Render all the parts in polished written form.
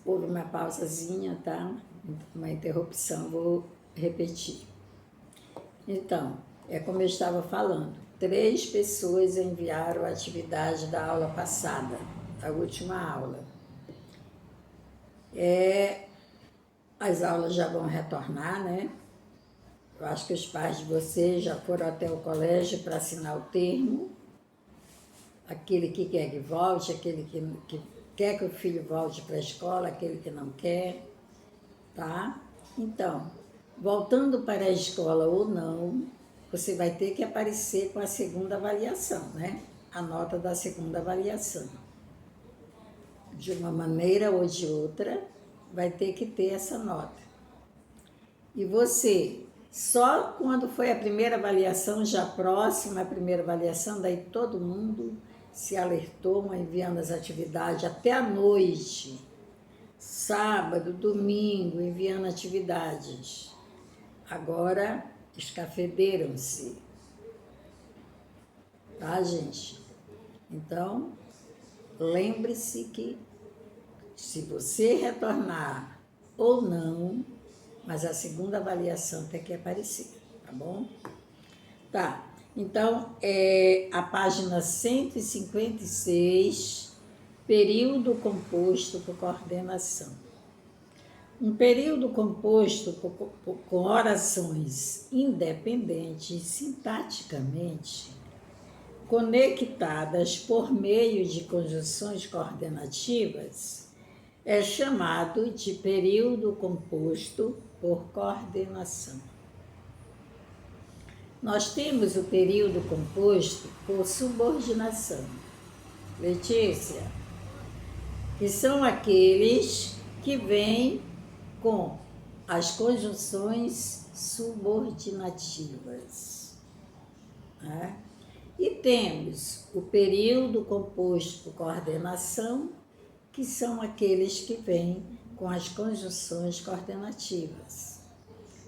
houve uma pausazinha, tá? Uma interrupção, vou repetir. Então, é como eu estava falando, 3 pessoas enviaram a atividade da aula passada, a última aula. As aulas já vão retornar, né? Eu acho que os pais de vocês já foram até o colégio para assinar o termo. Aquele que quer que volte, aquele que quer que o filho volte para a escola, aquele que não quer, tá? Então, voltando para a escola ou não, você vai ter que aparecer com a segunda avaliação, né? A nota da segunda avaliação. De uma maneira ou de outra, vai ter que ter essa nota. E você, só quando foi a primeira avaliação, já próxima à primeira avaliação, daí todo mundo se alertou, enviando as atividades até a noite, sábado, domingo, enviando atividades. Agora, escafederam-se, tá, gente? Então, lembre-se que se você retornar ou não, mas a segunda avaliação tem que aparecer, tá bom? Tá, então, a página 156, período composto por coordenação. Um período composto com orações independentes sintaticamente conectadas por meio de conjunções coordenativas é chamado de período composto por coordenação. Nós temos o período composto por subordinação. Letícia, que são aqueles que vêm com as conjunções subordinativas, né? E temos o período composto por coordenação, que são aqueles que vêm com as conjunções coordenativas,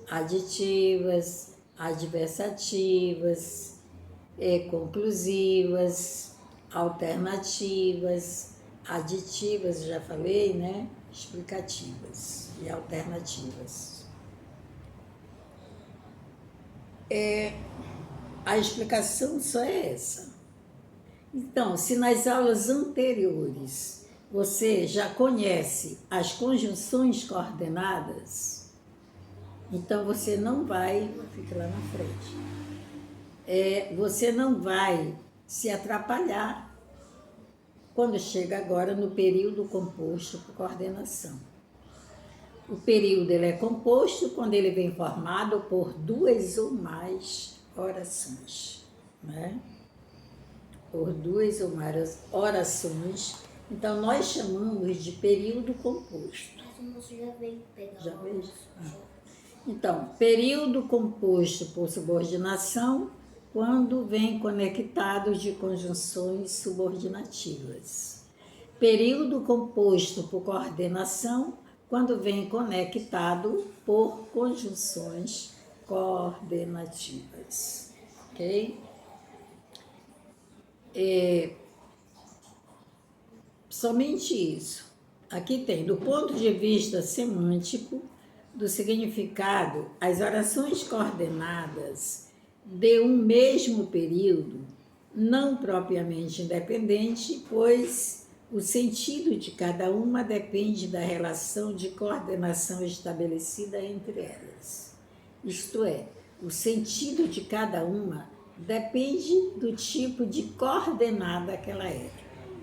aditivas, adversativas, conclusivas, alternativas, aditivas, já falei, né? Explicativas e alternativas. A explicação só é essa. Então, se nas aulas anteriores você já conhece as conjunções coordenadas, então você não vai, fica lá na frente, você não vai se atrapalhar quando chega agora no período composto por coordenação. O período ele é composto quando ele vem formado por 2 ou mais orações, né? Por 2 ou mais orações. Então, nós chamamos de período composto. Mas já veio pegar. Já veio? Então, período composto por subordinação, quando vem conectado de conjunções subordinativas. Período composto por coordenação, quando vem conectado por conjunções coordenativas. Ok? Somente isso. Aqui tem, do ponto de vista semântico, do significado, as orações coordenadas de um mesmo período, não propriamente independente, pois o sentido de cada uma depende da relação de coordenação estabelecida entre elas. Isto é, o sentido de cada uma depende do tipo de coordenada que ela é.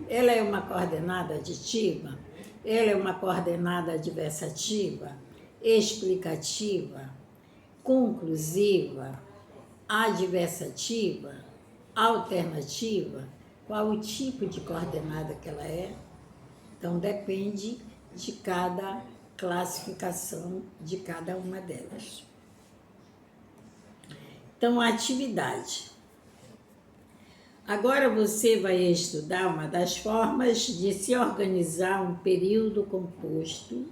Ela é uma coordenada aditiva? Ela é uma coordenada adversativa? Explicativa? Conclusiva? Adversativa? Alternativa? Qual o tipo de coordenada que ela é? Então, depende de cada classificação de cada uma delas. Então, a atividade. Agora você vai estudar uma das formas de se organizar um período composto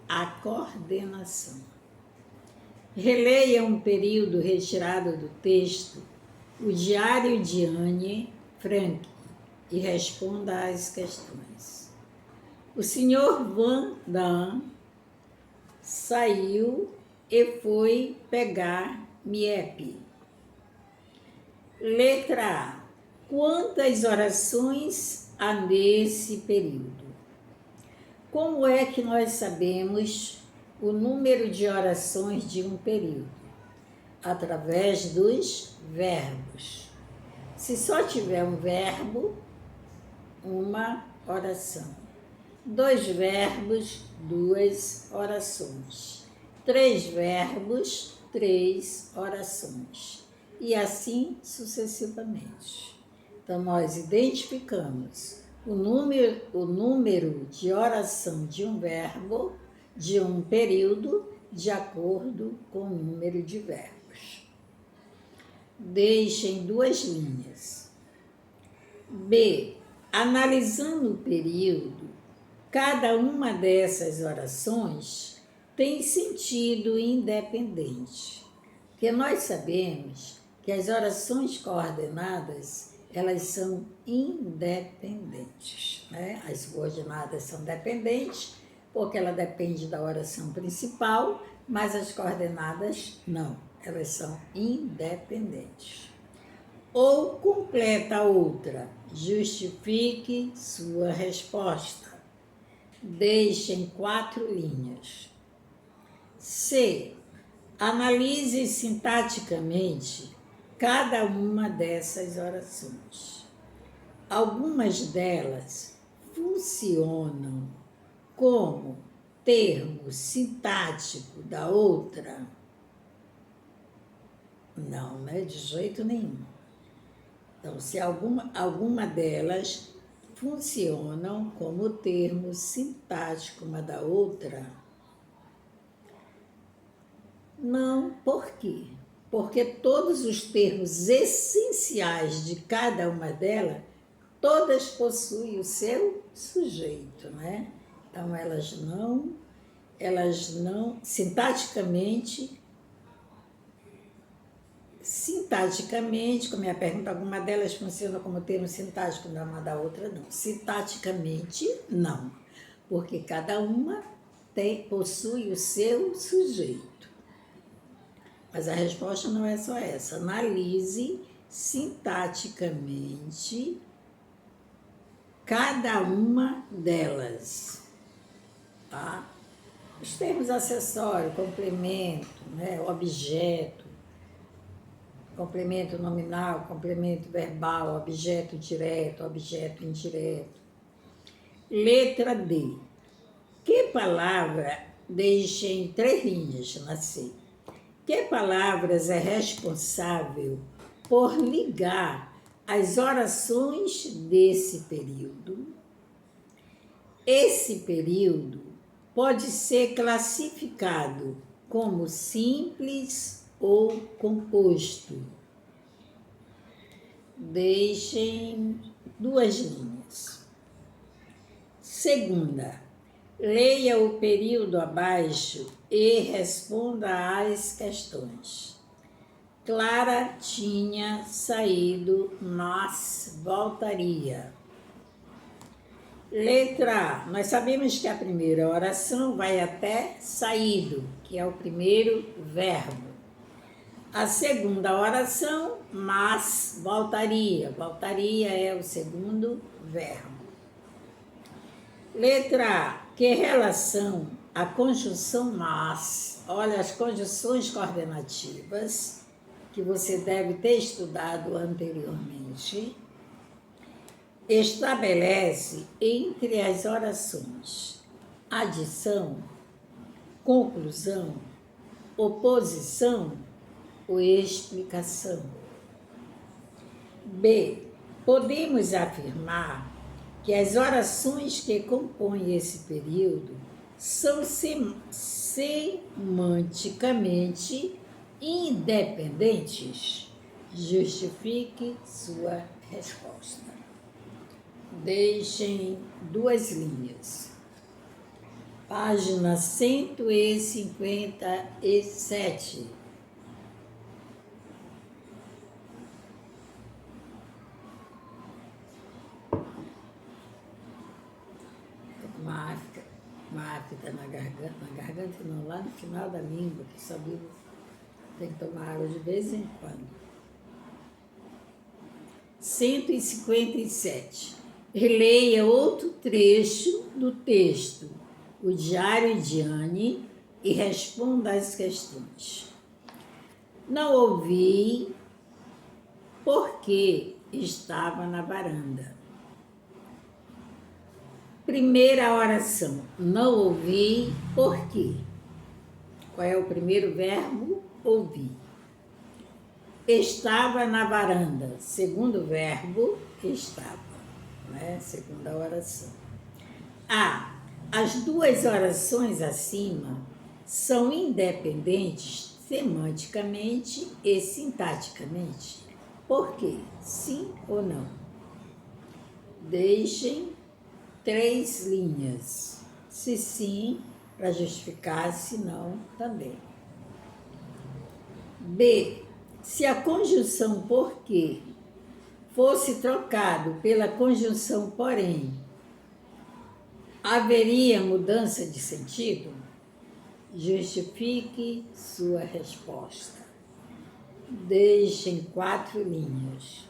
à coordenação. Releia um período retirado do texto O Diário de Anne Frank, e responda às questões. O senhor Van Damme saiu e foi pegar Miep. Letra A. Quantas orações há nesse período? Como é que nós sabemos o número de orações de um período? Através dos verbos. Se só tiver um verbo, uma oração. 2 verbos, 2 orações. 3 verbos, 3 orações. E assim sucessivamente. Então, nós identificamos o número de oração de um verbo, de um período, de acordo com o número de verbos. Deixem 2 linhas. B. Analisando o período, cada uma dessas orações tem sentido independente, porque nós sabemos que as orações coordenadas, elas são independentes, né? As subordinadas são dependentes, porque ela depende da oração principal, mas as coordenadas não, elas são independentes. Ou completa a outra, justifique sua resposta. Deixem 4 linhas. C. Analise sintaticamente cada uma dessas orações. Algumas delas funcionam como termo sintático da outra? Não, né? De jeito nenhum. Então, se alguma delas funcionam como termo sintático uma da outra, não. Por quê? Porque todos os termos essenciais de cada uma delas, todas possuem o seu sujeito, né? Então, elas não, sintaticamente, como é a pergunta, alguma delas funciona como termo sintático, não, uma da outra não. Sintaticamente, não, porque cada uma possui o seu sujeito. Mas a resposta não é só essa. Analise sintaticamente cada uma delas, tá? Os termos acessórios, complemento, né? Objeto, complemento nominal, complemento verbal, objeto direto, objeto indireto. Letra D. Que palavra, deixem 3 linhas na C. Que palavras é responsável por ligar as orações desse período? Esse período pode ser classificado como simples ou composto. Deixem 2 linhas. Segunda, leia o período abaixo e responda às questões. Clara tinha saído, mas voltaria. Letra A. Nós sabemos que a primeira oração vai até saído, que é o primeiro verbo. A segunda oração, mas voltaria. Voltaria é o segundo verbo. Letra A. Que relação a conjunção mas, olha as conjunções coordenativas, que você deve ter estudado anteriormente, estabelece entre as orações adição, conclusão, oposição ou explicação. B. Podemos afirmar que as orações que compõem esse período são semanticamente independentes? Justifique sua resposta. Deixem 2 linhas. Página 157. que está na garganta não, lá no final da língua, que só vivo, tem que tomar água de vez em quando. 157. Releia outro trecho do texto, o Diário de Anne, e responda às questões. Não ouvi porque estava na varanda. Primeira oração. Não ouvi por quê? Qual é o primeiro verbo? Ouvir. Estava na varanda. Segundo verbo, estava. Né? Segunda oração. As duas orações acima são independentes semanticamente e sintaticamente. Por quê? Sim ou não? Deixem 3 linhas. Se sim, para justificar, se não, também. B. Se a conjunção porque fosse trocado pela conjunção porém, haveria mudança de sentido? Justifique sua resposta. Deixem 4 linhas.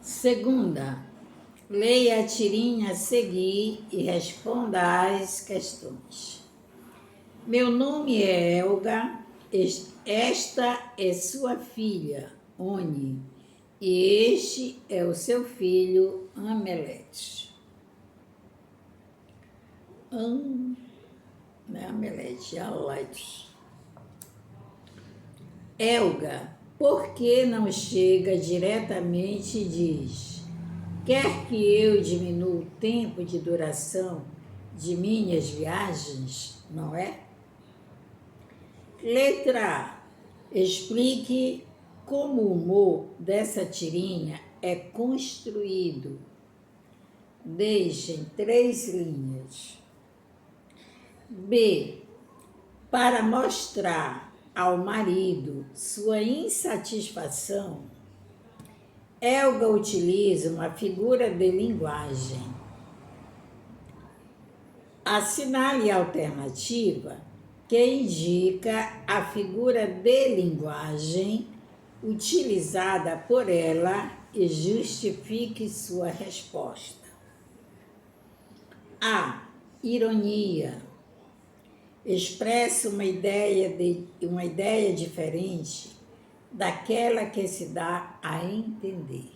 Segunda, leia a tirinha a seguir e responda às questões. Meu nome é Elga, esta é sua filha, Oni, e este é o seu filho, Amelete. Não é Amelete, é Amelete. Elga, por que não chega diretamente e diz: quer que eu diminua o tempo de duração de minhas viagens, não é? Letra A. Explique como o humor dessa tirinha é construído. Deixem 3 linhas. B. Para mostrar ao marido sua insatisfação, Elga utiliza uma figura de linguagem. Assinale a alternativa que indica a figura de linguagem utilizada por ela e justifique sua resposta. A. Ironia. Expressa uma ideia diferente daquela que se dá a entender.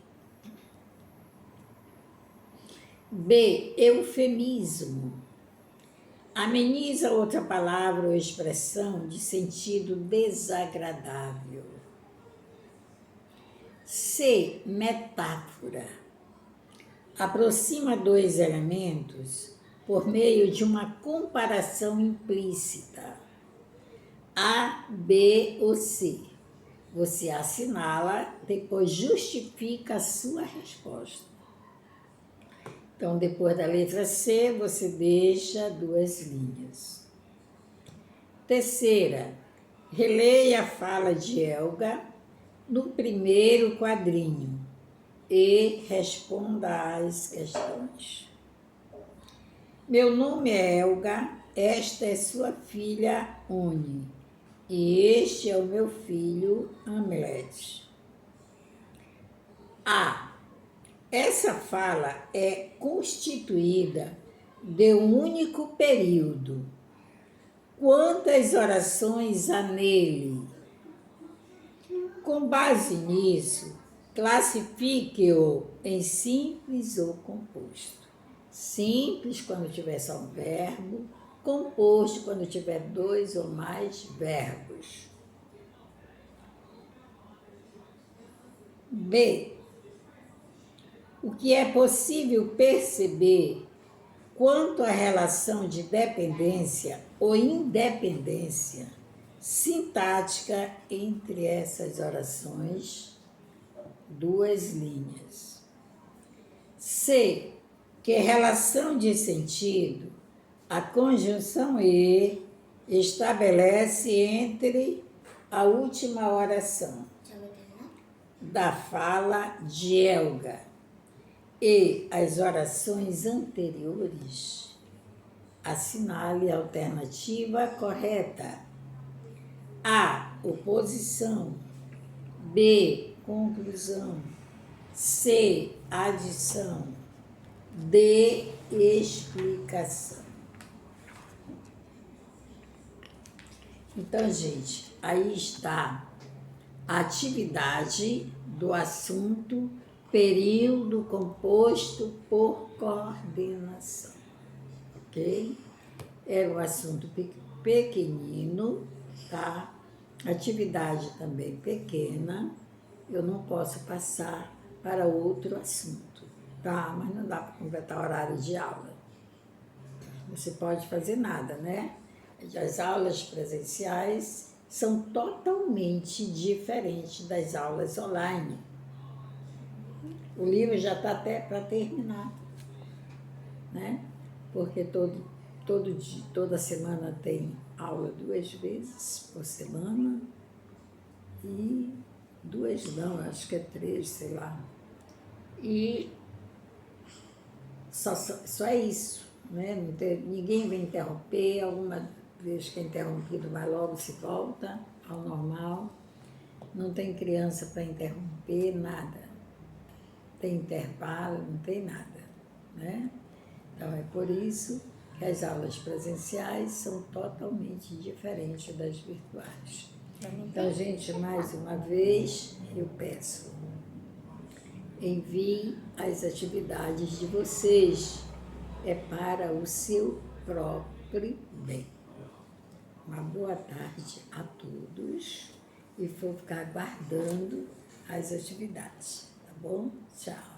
B. Eufemismo. Ameniza outra palavra ou expressão de sentido desagradável. C. Metáfora. Aproxima 2 elementos por meio de uma comparação implícita. A, B ou C. Você assinala, depois justifica a sua resposta. Então, depois da letra C, você deixa 2 linhas. Terceira, releia a fala de Elga no primeiro quadrinho e responda às questões. Meu nome é Elga, esta é sua filha Oni, e este é o meu filho Amelete. A. Essa fala é constituída de um único período. Quantas orações há nele? Com base nisso, classifique-o em simples ou composto. Simples quando tiver só um verbo, composto quando tiver 2 ou mais verbos. B. O que é possível perceber quanto à relação de dependência ou independência sintática entre essas orações? 2 linhas. C. Que relação de sentido a conjunção E estabelece entre a última oração da fala de Elga e as orações anteriores, assinale a alternativa correta. A, oposição. B, conclusão. C, adição. D, explicação. Então, gente, aí está a atividade do assunto período composto por coordenação, ok? É um assunto pequenino, tá? Atividade também pequena, eu não posso passar para outro assunto, tá? Mas não dá para completar horário de aula. Você pode fazer nada, né? As aulas presenciais são totalmente diferentes das aulas online. O livro já está até para terminar, né? Porque toda semana tem aula 2 vezes por semana e 2 não, acho que é 3, sei lá. E só é isso, né? Ninguém vai interromper, alguma vez que é interrompido, vai logo se volta ao normal. Não tem criança para interromper, nada. Tem intervalo, não tem nada, né? Então é por isso que as aulas presenciais são totalmente diferentes das virtuais. Então, gente, mais uma vez eu peço, envie as atividades de vocês, é para o seu próprio bem. Uma boa tarde a todos e vou ficar aguardando as atividades, tá bom? Tchau.